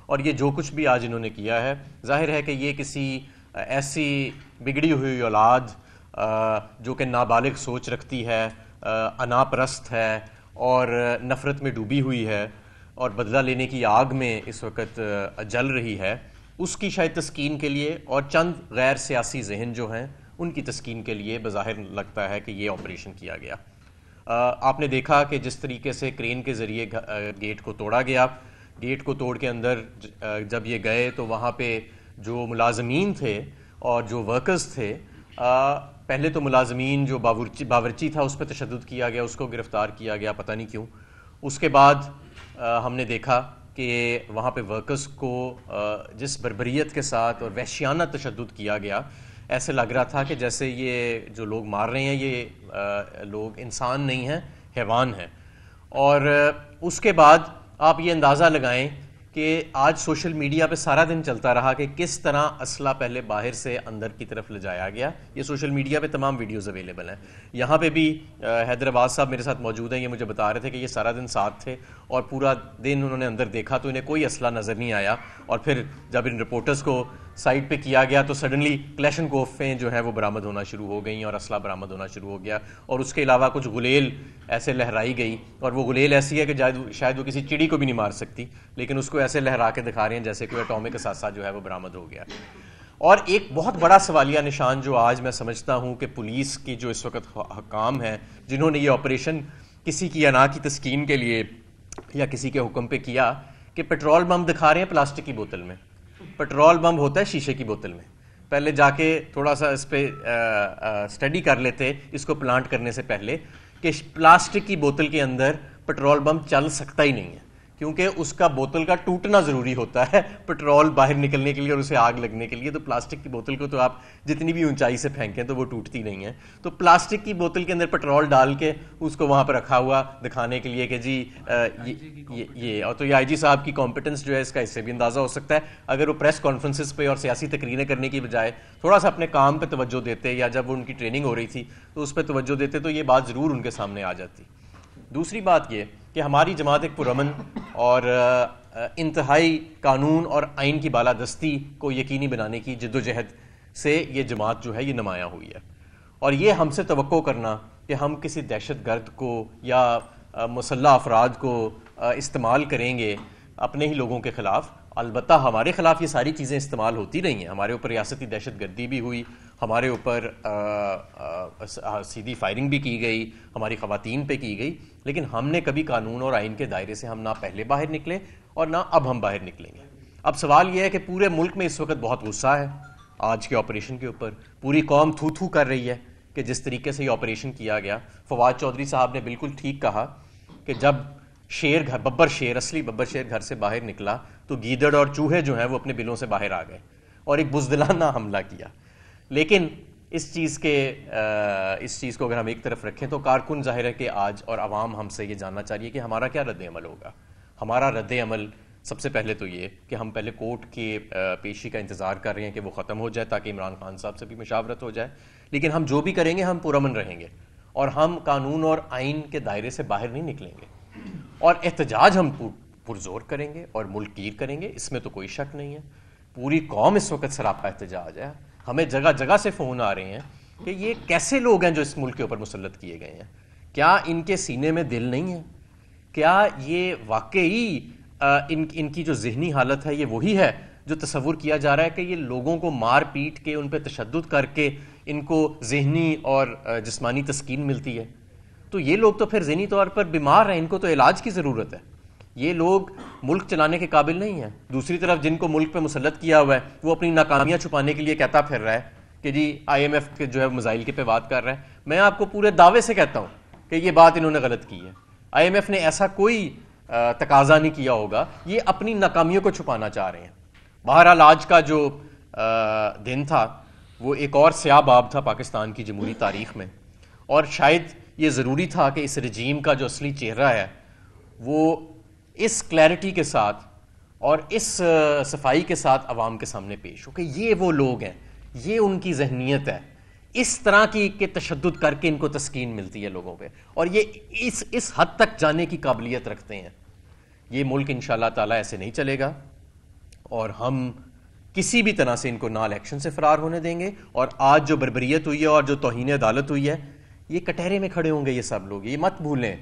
اور یہ جو کچھ بھی آج انہوں نے کیا ہے، ظاہر ہے کہ یہ کسی ایسی بگڑی ہوئی اولاد جو کہ نابالغ سوچ رکھتی ہے، انا پرست ہے اور نفرت میں ڈوبی ہوئی ہے اور بدلہ لینے کی آگ میں اس وقت جل رہی ہے، اس کی شاید تسکین کے لیے اور چند غیر سیاسی ذہن جو ہیں ان کی تسکین کے لیے بظاہر لگتا ہے کہ یہ آپریشن کیا گیا۔ آپ نے دیکھا کہ جس طریقے سے کرین کے ذریعے گیٹ کو توڑا گیا، گیٹ کو توڑ کے اندر جب یہ گئے تو وہاں پہ جو ملازمین تھے اور جو ورکرز تھے، پہلے تو ملازمین جو باورچی تھا اس پہ تشدد کیا گیا، اس کو گرفتار کیا گیا، پتہ نہیں کیوں۔ اس کے بعد ہم نے دیکھا کہ وہاں پہ ورکرز کو جس بربریت کے ساتھ اور وحشیانہ تشدد کیا گیا، ایسے لگ رہا تھا کہ جیسے یہ جو لوگ مار رہے ہیں یہ لوگ انسان نہیں ہیں، حیوان ہیں۔ اور اس کے بعد آپ یہ اندازہ لگائیں کہ آج سوشل میڈیا پہ سارا دن چلتا رہا کہ کس طرح اسلحہ پہلے باہر سے اندر کی طرف لے جایا گیا۔ یہ سوشل میڈیا پہ تمام ویڈیوز اویلیبل ہیں۔ یہاں پہ بھی حیدرآباد صاحب میرے ساتھ موجود ہیں، یہ مجھے بتا رہے تھے کہ یہ سارا دن ساتھ تھے اور پورا دن انہوں نے اندر دیکھا تو انہیں کوئی اسلحہ نظر نہیں آیا، اور پھر جب ان رپورٹرز کو سائٹ پہ کیا گیا تو سڈنلی کلیشن کوفیں جو ہیں وہ برآمد ہونا شروع ہو گئیں اور اسلحہ برآمد ہونا شروع ہو گیا، اور اس کے علاوہ کچھ غلیل ایسے لہرائی گئی، اور وہ غلیل ایسی ہے کہ شاید وہ کسی چڑی کو بھی نہیں مار سکتی، لیکن اس کو ایسے لہرا کے دکھا رہے ہیں جیسے کوئی اٹامک اثاثہ جو ہے وہ برآمد ہو گیا۔ اور ایک بہت بڑا سوالیہ نشان جو آج میں سمجھتا ہوں کہ پولیس کی جو اس وقت حکام ہیں جنہوں نے یہ آپریشن کسی کی انا کی تسکین کے لیے یا کسی کے حکم پہ کیا، کہ پیٹرول بم دکھا رہے ہیں پلاسٹک کی بوتل میں۔ پیٹرول بم ہوتا ہے شیشے کی بوتل میں۔ پہلے جا کے تھوڑا سا اس پہ اسٹڈی کر لیتے اس کو پلانٹ کرنے سے پہلے کہ پلاسٹک کی بوتل کے اندر پیٹرول بم چل سکتا ہی نہیں ہے، کیونکہ اس کا بوتل کا ٹوٹنا ضروری ہوتا ہے پیٹرول باہر نکلنے کے لیے اور اسے آگ لگنے کے لیے۔ تو پلاسٹک کی بوتل کو تو آپ جتنی بھی اونچائی سے پھینکیں تو وہ ٹوٹتی نہیں ہے۔ تو پلاسٹک کی بوتل کے اندر پیٹرول ڈال کے اس کو وہاں پہ رکھا ہوا دکھانے کے لیے کہ جی یہ اور تو یہ آئی جی صاحب کی کمپیٹنس جو ہے اس کا اس سے بھی اندازہ ہو سکتا ہے۔ اگر وہ پریس کانفرنسز پہ اور سیاسی تقریریں کرنے کی بجائے تھوڑا سا اپنے کام پہ توجہ دیتے، یا جب وہ ان کی ٹریننگ ہو رہی تھی تو اس پہ توجہ دیتے، تو یہ بات ضرور ان کے سامنے آ جاتی۔ دوسری بات یہ کہ ہماری جماعت ایک پرامن اور انتہائی قانون اور آئین کی بالادستی کو یقینی بنانے کی جدوجہد سے یہ جماعت جو ہے یہ نمایاں ہوئی ہے، اور یہ ہم سے توقع کرنا کہ ہم کسی دہشت گرد کو یا مسلح افراد کو استعمال کریں گے اپنے ہی لوگوں کے خلاف، البتہ ہمارے خلاف یہ ساری چیزیں استعمال ہوتی رہی ہیں۔ ہمارے اوپر ریاستی دہشت گردی بھی ہوئی، ہمارے اوپر سیدھی فائرنگ بھی کی گئی، ہماری خواتین پہ کی گئی، لیکن ہم نے کبھی قانون اور آئین کے دائرے سے ہم نہ پہلے باہر نکلے اور نہ اب ہم باہر نکلیں گے۔ اب سوال یہ ہے کہ پورے ملک میں اس وقت بہت غصہ ہے آج کے آپریشن کے اوپر، پوری قوم تھو تھو کر رہی ہے کہ جس طریقے سے یہ آپریشن کیا گیا۔ فواد چودھری صاحب نے بالکل ٹھیک کہا کہ جب ببر شیر، اصلی ببر شیر گھر سے باہر نکلا تو گیدڑ اور چوہے جو ہیں وہ اپنے بلوں سے باہر آ گئے اور ایک بزدلانہ حملہ کیا۔ لیکن اس چیز کو اگر ہم ایک طرف رکھیں تو کارکن ظاہر ہے کہ آج اور عوام ہم سے یہ جاننا چاہیے کہ ہمارا کیا رد عمل ہوگا۔ ہمارا رد عمل سب سے پہلے تو یہ کہ ہم پہلے کورٹ کی پیشی کا انتظار کر رہے ہیں کہ وہ ختم ہو جائے تاکہ عمران خان صاحب سے بھی مشاورت ہو جائے، لیکن ہم جو بھی کریں گے ہم پرامن رہیں گے اور ہم قانون اور آئین کے دائرے سے باہر نہیں نکلیں گے، اور احتجاج ہم پرزور کریں گے اور ملک گیر کریں گے، اس میں تو کوئی شک نہیں ہے۔ پوری قوم اس وقت سراپا احتجاج ہے، ہمیں جگہ جگہ سے فون آ رہے ہیں کہ یہ کیسے لوگ ہیں جو اس ملک کے اوپر مسلط کیے گئے ہیں، کیا ان کے سینے میں دل نہیں ہے؟ کیا یہ واقعی ان کی جو ذہنی حالت ہے یہ وہی ہے جو تصور کیا جا رہا ہے کہ یہ لوگوں کو مار پیٹ کے ان پہ تشدد کر کے ان کو ذہنی اور جسمانی تسکین ملتی ہے؟ تو یہ لوگ تو پھر ذہنی طور پر بیمار ہیں، ان کو تو علاج کی ضرورت ہے۔ یہ لوگ ملک چلانے کے قابل نہیں ہیں۔ دوسری طرف جن کو ملک پہ مسلط کیا ہوا ہے وہ اپنی ناکامیاں چھپانے کے لیے کہتا پھر رہا ہے کہ جی آئی ایم ایف کے جو ہے مزائل کے پہ بات کر رہا ہے۔ میں آپ کو پورے دعوے سے کہتا ہوں کہ یہ بات انہوں نے غلط کی ہے۔ آئی ایم ایف نے ایسا کوئی تقاضا نہیں کیا ہوگا، یہ اپنی ناکامیوں کو چھپانا چاہ رہے ہیں۔ بہرحال آج کا جو دن تھا وہ ایک اور سیاہ باب تھا پاکستان کی جمہوری تاریخ میں، اور شاید یہ ضروری تھا کہ اس رجیم کا جو اصلی چہرہ ہے وہ اس کلیئرٹی کے ساتھ اور اس صفائی کے ساتھ عوام کے سامنے پیش ہو کہ یہ وہ لوگ ہیں، یہ ان کی ذہنیت ہے، اس طرح کی کہ تشدد کر کے ان کو تسکین ملتی ہے لوگوں پہ، اور یہ اس حد تک جانے کی قابلیت رکھتے ہیں۔ یہ ملک انشاءاللہ تعالی ایسے نہیں چلے گا، اور ہم کسی بھی طرح سے ان کو نہ الیکشن سے فرار ہونے دیں گے، اور آج جو بربریت ہوئی ہے اور جو توہین عدالت ہوئی ہے، یہ کٹہرے میں کھڑے ہوں گے یہ سب لوگ، یہ مت بھولیں۔